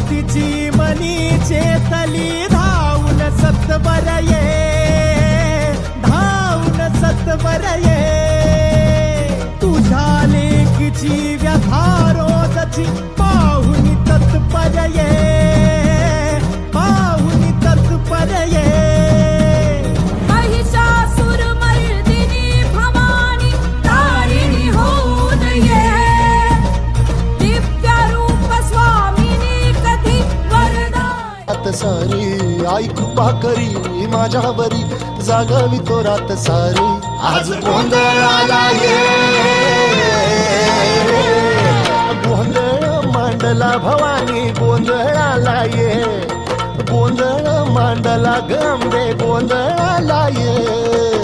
तिची मनी चेतली धावून सत्वर ये, धावून सत्वर ये. तुझ्या लेकीची व्यथा रोजची पाहुनी तत्पर ये, पाहुनी तत्पर ये. सारी आई कृपा करी माझ्यावरी, जागावी तो रात सारी. आज गोंधळाला ये, गोंधळ मांडला भवानी, गोंधळाला ये. गोंधळ मांडला गंबे, गोंधळाला ये.